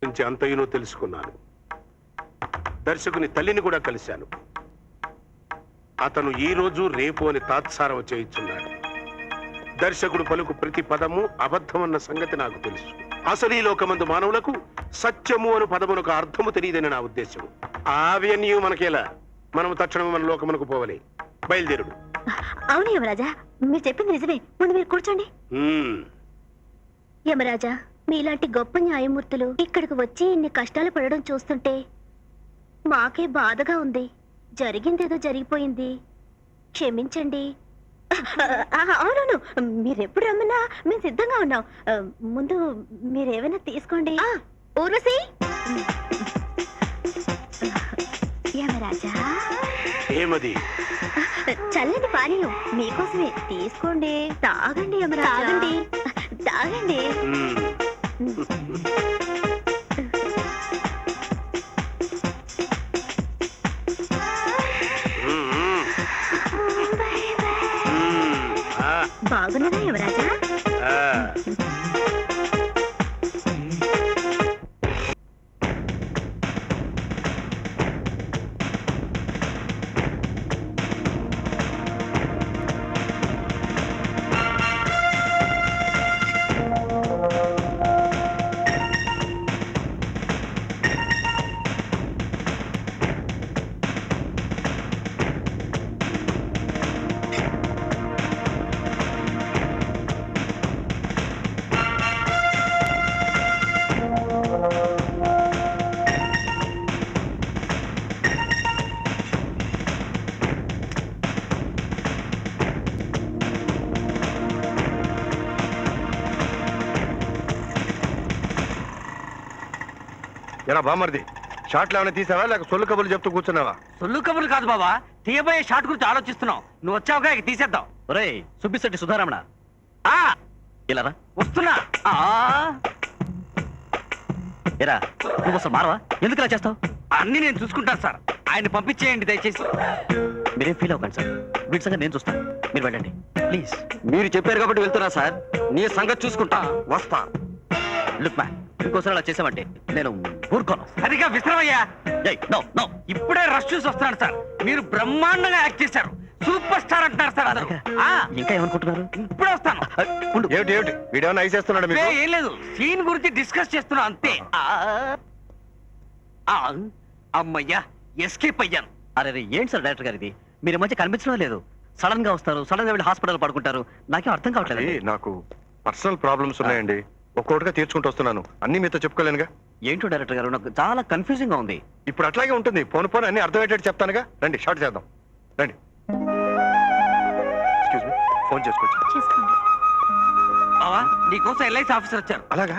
గురించి అంతయునో తెలుసుకున్నాను. దర్శకుని తల్లిని కూడా కలిశాను. అతను ఈ రోజు రేపు అని తాత్సారం చేయించున్నాడు. దర్శకుడు పలుకు ప్రతి పదము అబద్ధమన్న సంగతి నాకు తెలుసు. అసలు ఈ లోకమందు మానవులకు సత్యము అను పదమునకు అర్థము తెలియదని నా ఉద్దేశం. ఆవ్యన్యూ మనకేలా, మనం తక్షణం మన లోకమునకు పోవాలి. బయలుదేరుడు. అవును యమరాజా, మీరు చెప్పింది నిజమే. ముందు మీరు కూర్చోండి. యమరాజా, మీలాంటి గొప్ప న్యాయమూర్తులు ఇక్కడికి వచ్చి ఇన్ని కష్టాలు పడడం చూస్తుంటే మాకే బాధగా ఉంది. జరిగిందేదో జరిగిపోయింది, క్షమించండి. అవునవును, మీరెప్పుడు రమ్మన్నా మేము సిద్ధంగా ఉన్నాం. ముందు మీరేమైనా తీసుకోండి. ఊర్వశి, యమరాజా, ఏమది? చల్లని పానీయం మీకోసమే, తీసుకోండి. తాగండి యమరాజా, తాగండి తాగండి. బాగున్నదా యమరాజా? ఎలా బామర్ది, షాట్లు ఏమైనా తీసావా లేక సొల్లు కబుర్లు చెప్తూ కూర్చున్నావా? సొల్లు కబుర్లు కాదు బాబా, తీయబోయే షాట్ గురించి ఆలోచిస్తున్నావు. నువ్వు వచ్చావుగా, ఇక తీసేద్దాం. ఒరే సుబ్బిశెట్టి సుధారమణ, ఇలా రా. వస్తున్నా. ఎరా నువ్వు అసలు మారవా? ఎందుకు ఇలా చేస్తావు? అన్ని నేను చూసుకుంటాను సార్, ఆయన పంపించేయండి దయచేసి. మీరేం ఫీల్ అవ్వకండి సార్, వీటి సంగతి నేను చూస్తాను. మీరు వెళ్ళండి ప్లీజ్. మీరు చెప్పారు కాబట్టి వెళ్తున్నా సార్, నీ సంగతి చూసుకుంటా. వస్తా. లుక్ మ్యాన్, ఇంకోసారి అలా చేసామంటే నేను ఊరుకోను. సరిగా విశ్రమయ్యా. నో నో, ఇప్పుడే రష్ చూసి వస్తున్నాను సార్. మీరు బ్రహ్మాండంగా యాక్ట్ చేశారు, సూపర్ స్టార్ అంటున్నారు సార్ అందరూ. ఇంకా ఏమనుకుంటున్నారు? ఇప్పుడే వస్తాను. ఏమిటి ఏమిటి వీడేమన్నా ఐసేస్తున్నాడు మీకు? ఏం లేదు, సీన్ గురించి డిస్కస్ చేస్తున్నా అంతే. అమ్మయ్యా, ఎస్కేప్ అయ్యాను. అరే ఏంటి సార్ డైరెక్టర్ గారు ఇది? మీరు ఈ మధ్య కనిపించడం లేదు. సడన్ గా వస్తారు, సడన్ గా వెళ్ళి హాస్పిటల్ పడుకుంటారు. నాకేం అర్థం కావట్లేదు. నాకు పర్సనల్ ప్రాబ్లమ్స్ ఉన్నాయండి, ఒక్కొక్కటిగా తీర్చుకుంటూ వస్తున్నాను. అన్ని మీతో చెప్పుకోలేనుగా. ఏంటో డైరెక్టర్ గారు, నాకు చాలా కన్ఫ్యూజింగ్ గా ఉంది. ఇప్పుడు అట్లాగే ఉంటుంది. పోను పోను అన్ని అర్థమయ్యేటట్టు చెప్తానుగా. రండి షార్ట్ చేద్దాం, రండి. ఎక్స్క్యూజ్ మీ, ఫోన్ చేసుకోవచ్చు? బావా, నీకోసం ఎల్ఐసి ఆఫీసర్ వచ్చారు. అలాగా,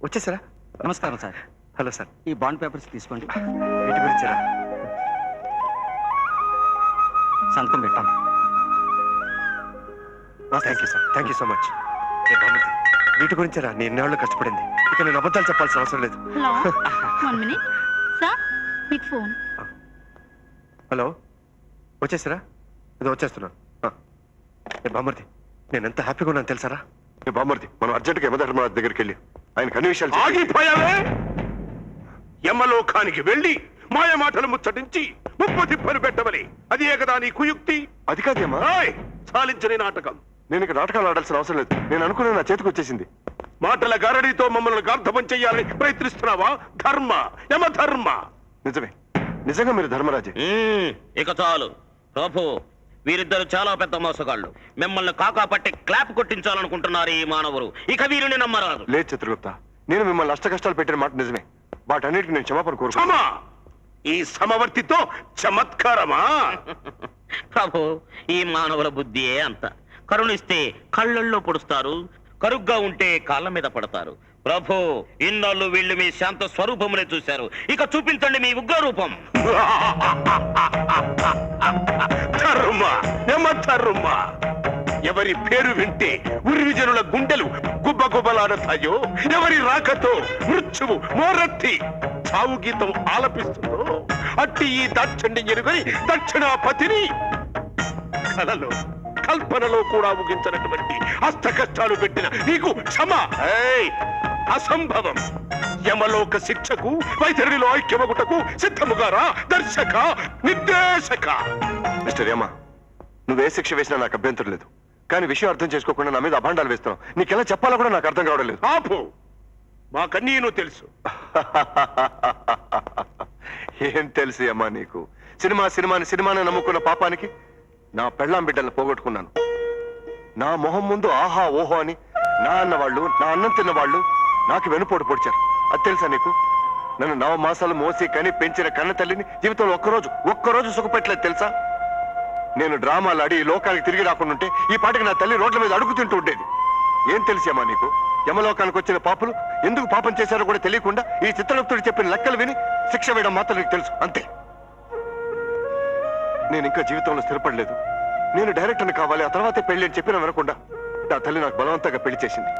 వచ్చేసారా? నమస్కారం సార్. Hello sir. ఈ బాండ్ పేపర్స్ తీసుకోండి. వీటి గురించారా? సంతకం పెట్టాం. Thank you sir, thank you so much. వీటి గురించారా నేను ఎన్నాళ్ళు కష్టపడింది? ఇక నేను అబద్ధాలు చెప్పాల్సిన అవసరం లేదు. హలో, వచ్చేసారా? ఇది వచ్చేస్తున్నాను. బామర్ది, నేను ఎంత హ్యాపీగా ఉన్నాను తెలుసారా? బామర్ది, మనం అర్జెంట్గా యమధర్మరాజు దగ్గరికి వెళ్ళి ఆయన అన్ని విషయాలు. ఆగిపోయావే? యమలోకానికి వెళ్ళి మాయ మాటలు ముచ్చటించి ముప్పు తిప్పలు పెట్టవని అది ఏకదా నీ కుయుక్తి? అది కాదేమా, సాలించని నాటకం. నేను ఇక నాటకాలు ఆడాల్సిన అవసరం లేదు. నేను అనుకున్న నా చేతికి వచ్చేసింది. మాటల గారడితో మమ్మల్ని గార్ధపం చెయ్యాలని ప్రయత్నిస్తున్నావా? ధర్మ, యమధర్మ. నిజమే, నిజంగా మీరు ధర్మరాజే. ఇక చాలు ప్రభు, వీరిద్దరు చాలా పెద్ద మోసగాళ్ళు. మిమ్మల్ని కాకా పట్టి క్లాప్ కొట్టించాలనుకుంటున్నారు ఈ మానవులు. ఇక వీరిని నమ్మరాదు. లేదు చిత్రగుప్త, నేను మిమ్మల్ని అష్ట కష్టాలు పెట్టిన మాట నిజమే. వాటన్నిటికీ నేను క్షమాపణ కోరుకున్నా. ఈ సమవర్తితో చమత్కారమా? ప్రభు, ఈ మానవుల బుద్ధియే అంత. కరుణిస్తే కళ్ళల్లో పొడుస్తారు, కరుగ్గా ఉంటే కాళ్ళ మీద పడతారు. ప్రభు, ఇన్నాళ్ళు వీళ్ళు మీ శాంత స్వరూపమునే చూశారు, ఇక చూపించండి మీ ఉగ్ర రూపం. ధర్మ, యమధర్మ. ఎవరి పేరు వింటే ఉర్విజనుల గుండెలు గుబ్బగుబ్బలాడతాయో, ఎవరి రాకతో మృత్యువు మోరెత్తి చావు గీతం ఆలపిస్తుందో, అట్టి ఈ దాక్షిణ్యం ఎరుగని దక్షిణాపతిని కలలో కల్పనలో కూడా ముగించినటువంటి అష్ట కష్టాలు పెట్టిన నీకు క్షమ అసంభవం. యమలోక శిక్షకు వైతరిలో ఐక్యమగుటకు సిద్ధముగారా దర్శక నిర్దేశక. మిస్టర్ యమ, నువ్వే శిక్ష వేసినా నాకు అభ్యంతరం లేదు. కానీ విషయం అర్థం చేసుకోకుండా నా మీద అభాండాలు వేస్తున్నావు. నీకెలా చెప్పాలో కూడా నాకు అర్థం కావడం లేదు. ఆపు, మాకన్నీను తెలుసు. ఏం తెలుసు అమ్మా నీకు? సినిమాని నమ్ముకున్న పాపానికి నా పెళ్ళాం బిడ్డలను పోగొట్టుకున్నాను. నా మొహం ముందు ఆహా ఓహో అని నా అన్నవాళ్ళు, నా అన్నం తిన్నవాళ్ళు నాకు వెనుపోటు పొడిచారు. అది తెలుసా నీకు? నన్ను 9 మాసాలు మోసి కని పెంచిన కన్న తల్లిని జీవితంలో ఒక్కరోజు సుఖపెట్టలేదు తెలుసా? నేను డ్రామాలు ఆడి ఈ లోకానికి తిరిగి రాకుండా ఉంటే ఈ పాటికి నా తల్లి రోడ్ల మీద అడుగు తింటూ ఉండేది. ఏం తెలిసేమా నీకు? యమలోకానికి వచ్చిన పాపులు ఎందుకు పాపం చేశారో కూడా తెలియకుండా ఈ చిత్రగుప్తుడు చెప్పిన లెక్కలు విని శిక్ష వేయడం మాత్రం నీకు తెలుసు, అంతే. నేను ఇంకా జీవితంలో స్థిరపడలేదు. నేను డైరెక్టర్ని కావాలి, ఆ తర్వాతే పెళ్లి అని చెప్పినా వినకుండా నా తల్లి నాకు బలవంతంగా పెళ్లి చేసింది.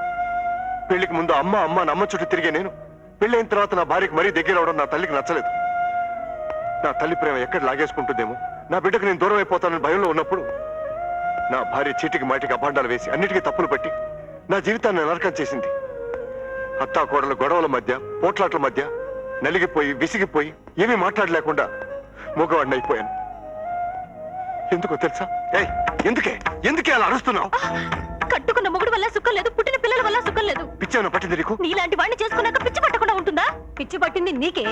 పెళ్లికి ముందు అమ్మ చుట్టూ తిరిగే నేను పెళ్ళైన తర్వాత నా భార్యకు మరీ దగ్గర అవడం నా తల్లికి నచ్చలేదు. నా తల్లి ప్రేమ ఎక్కడ లాగేసుకుంటుందేమో, నా బిడ్డకు నేను దూరం అయిపోతానని భయంలో ఉన్నప్పుడు నా భార్య చీటికి మాటికి అభాండాలు వేసి అన్నిటికీ తప్పులు పెట్టి నా జీవితాన్ని నరకం చేసింది. అత్తాకోడల గొడవల మధ్య, పోట్లాట్ల మధ్య నలిగిపోయి విసిగిపోయి ఏమీ మాట్లాడలేకుండా మూగవాడిని అయిపోయాను. ఎందుకో తెలుసా? ఎందుకే అలా అరుస్తున్నావు? కట్టుకున్న మొగుడు వల్ల సుఖం లేదు, పుట్టిన పిల్లల వల్ల సుఖం లేదు. పిచ్చేమన్నా పట్టింది నీకు? నీలాంటి వాడిని చేసుకున్నాక పిచ్చి పట్టకుండా ఉంటుందా? పిచ్చి పట్టింది నీకే.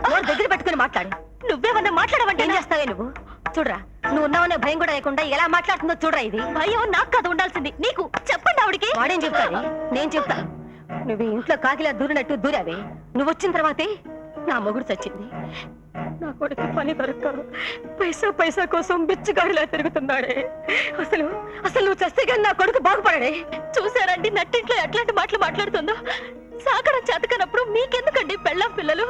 నోరు దగ్గర పెట్టుకుని మాట్లాడు. నువ్వేమన్నా మాట్లాడమంటే ఏం చేస్తావే నువ్వు? చూడరా, నువ్వు ఉన్నావనే భయం కూడా లేకుండా ఎలా మాట్లాడుతుందో చూడరా. ఇది భయం నాకు కాదు ఉండాల్సింది, నీకు. చెప్పండి ఆవిడికి. వాడేం చెప్తాది? నేను చెప్తా. నువ్వు ఇంట్లో కాకిలా దూరినట్టు దూరావే. నువ్వు వచ్చిన తర్వాతే నా మొగుడు చచ్చింది. నా కొడుకు పని దొరక్క పైసా కోసం బిచ్చగాడిలా తిరుగుతున్నాడే. అసలు నువ్వు చస్తే కానీ నా కొడుకు బాగుపడాడే. చూసారండి నట్టింట్లో ఎట్లాంటి మాటలు మాట్లాడుతుందో. సాగడం చేతకనప్పుడు మీకెందుకండి పెళ్ళాం పిల్లలు?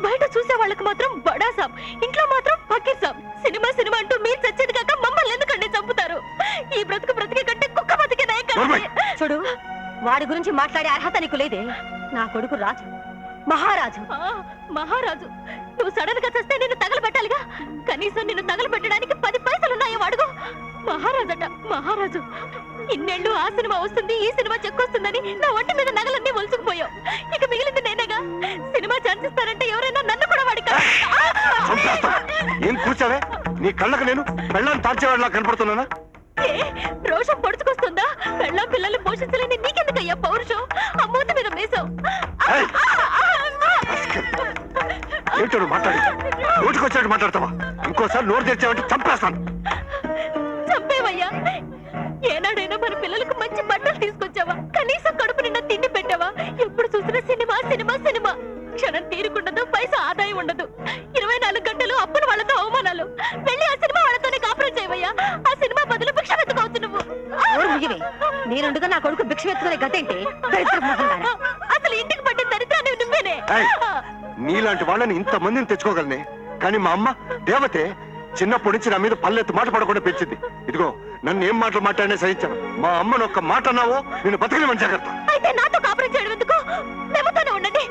బయట చూసే వాళ్ళకి మాత్రం బడాసాం, ఇంట్లో మాత్రం పక్కిసాం. సినిమా అంటూ మీరు చచ్చేది కాక మమ్మల్ని ఎందుకండి చంపుతారు? ఈ బ్రతికే కంటే కుక్క బతికే నయం. చూడు, వాడి గురించి మాట్లాడే అర్హత నీకు లేదే. నా కొడుకు రాజు, మహారాజు. నువ్వు సడన్ గా చస్తే నిన్ను తగలబెట్టాలిగా. కనీసం నిన్ను తగలబెట్టడానికి 10 పైసలు ఉన్నాయో వాడుకో. మహారాజు. ఇన్నేళ్ళు ఆ సినిమా వస్తుంది, ఈ సినిమా చెక్కొస్తుందని నా ఒంటి మీద నగలన్నీ ఒలుసుకుపోయావు. ఇక మిగిలింది నేనేగా. సినిమా ఛాన్సిస్తారంటే ఎవరైనా నన్ను కూడా వాడి ఏం కూర్చావే? నీ కళ్ళకు నేను పెళ్ళాన్ని తార్చేవాడిలా కనపడుతున్నానా? రోషం పొడుచుకొస్తుందా? పెళ్ళాం పిల్లల్ని పోషించలేని నీకెందుకయ్యా పౌరుషం? ఆ మూత మీద మేసావు. ఏంటో మాట్లాడి నోటికొచ్చినట్టు మాట్లాడతావా? ఇంకోసారి నోరు తెచ్చావంటే చంపేస్తాను. చంపేవయ్యా. ఏనాడైనా మన పిల్లలకు మంచి బట్టలు తీసుకొచ్చావా? కనీసం కడుపు నిండా తిండి పెట్టావా? ఎప్పుడు చూసినా సినిమా. క్షణం తీరుకుండదు, పైసా ఆదాయం ఉండదు. 24 గంటలు అప్పుల వాళ్ళతో అవమానాలు. వెళ్ళి ఆ సినిమా వాళ్ళతోనే కాపురం చేయవయ్యా. ఆ సినిమా బదులు భిక్ష వెతుకోవచ్చు నువ్వు. నేనుండగా నా కొడుకు భిక్ష వెతుకునే గతేంటి? అసలు ఇంటికి పట్టిన దరిద్రాన్ని నువ్వేనే. నీలాంటి వాళ్ళని ఇంతమందిని తెచ్చుకోగలనే, కానీ మా అమ్మ దేవతే చిన్నప్పటి నుంచి నా మీద పల్లెత్తు మాట పడకుండా పెంచింది. ఇదిగో, నన్ను ఏం మాటలు మాట్లాడినా సహించాను. మా అమ్మను ఒక్క మాట అన్నావో నేను బతకలేమని జాగ్రత్త. అయితే నాతో కాపురం చేయడం ఎందుకు? మేమతోనే ఉండండి.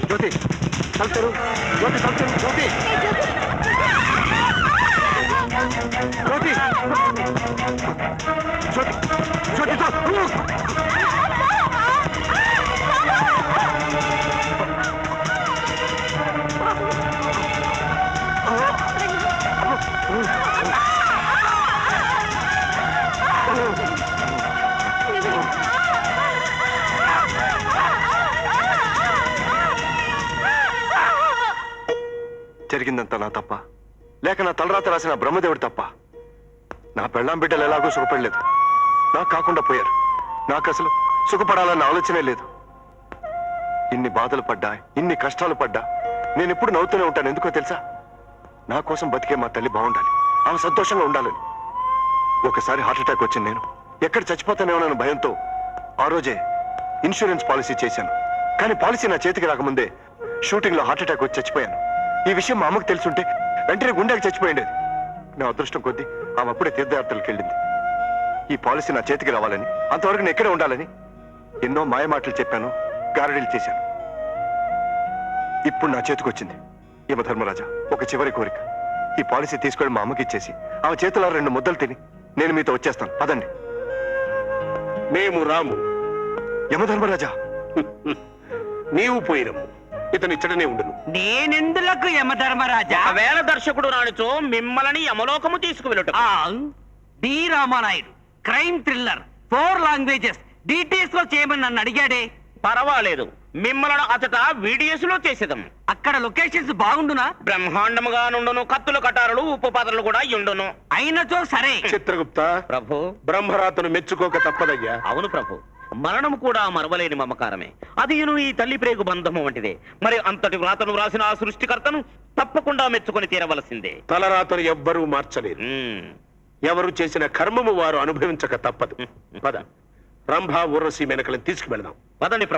జ్యోతి తలుపుతారు, జ్యోతి తలుపుతారు, జ్యోతి జరిగిందంతా నా తప్ప, లేక నా తలరాత రాసిన బ్రహ్మదేవుడి తప్ప? నా పెళ్ళాం బిడ్డలు ఎలాగో సుఖపడలేదు, నాకు కాకుండా పోయారు. నాకు అసలు సుఖపడాలన్న ఆలోచనే లేదు. ఇన్ని బాధలు పడ్డా, ఇన్ని కష్టాలు పడ్డా నేను ఎప్పుడు నవ్వుతూనే ఉంటాను. ఎందుకో తెలుసా? నా కోసం బతికే మా తల్లి బాగుండాలి, ఆమె సంతోషంగా ఉండాలని. ఒకసారి హార్ట్ అటాక్ వచ్చింది. నేను ఎక్కడ చచ్చిపోతానేమోనన్న భయంతో ఆ రోజే ఇన్సూరెన్స్ పాలసీ చేశాను. కానీ పాలసీ నా చేతికి రాకముందే షూటింగ్ లో హార్ట్ అటాక్ వచ్చి చచ్చిపోయాను. ఈ విషయం మా అమ్మకు తెలుసుంటే వెంటనే గుండెకి చచ్చిపోయిండేది. నా అదృష్టం కొద్దీ ఆమె అప్పుడే తీర్థయాత్రలకు వెళ్ళింది. ఈ పాలసీ నా చేతికి రావాలని, అంతవరకు నేను ఎక్కడే ఉండాలని ఎన్నో మాయ మాటలు చెప్పాను, గారడీలు చేశాను. ఇప్పుడు నా చేతికి వచ్చింది యమధర్మరాజా ఒక చివరి కోరిక. ఈ పాలసీ తీసుకొని మా అమ్మకి ఇచ్చేసి ఆమె చేతిలో 2 ముద్దలు తిని నేను మీతో వచ్చేస్తాను. పదండి. మేము రాము. యమధర్మరాజా, నీవు పోయినము. ఇతను ఇచ్చడనే ఉండును. నేనెందులకు యమధర్మరాజా? ఒకవేళ దర్శకుడు రానిచో మిమ్మల్ని యమలోకము తీసుకువెళ్ళటం. D Ramanaidu crime thriller 4 languages details లో చేయమని నన్ను అడిగాడే. పర్వాలేదు, మిమ్మల్ని అతట వీడియోస్ లో చేసేదం. అక్కడ లొకేషన్స్ బాగుండునా? బ్రహ్మాండముగా నుండును. కత్తుల కటారులు, ఉప్పు పాత్రలు కూడా ఉండును. అయినచో సరే. చిత్రగుప్త, ప్రభు, బ్రహ్మరాతను మెచ్చుకోక తప్పదయ్యా. అవును ప్రభు, మరణము కూడా మరవలేని మమకారమే. అది ఈ తల్లి ప్రేగు బంధము వంటిదే. మరి అంతటి వ్రాతను వ్రాసిన ఆ సృష్టికర్తను తప్పకుండా మెచ్చుకొని తీరవలసిందే. తలరాతను ఎవ్వరూ మార్చలేరు. ఉమ్. ఎవరు చేసిన కర్మము వారు అనుభవించక తప్పదు. పద, రంభా ఊర్వశి మేనకలను తీసుకువెళదాం. పదండి ప్రభు.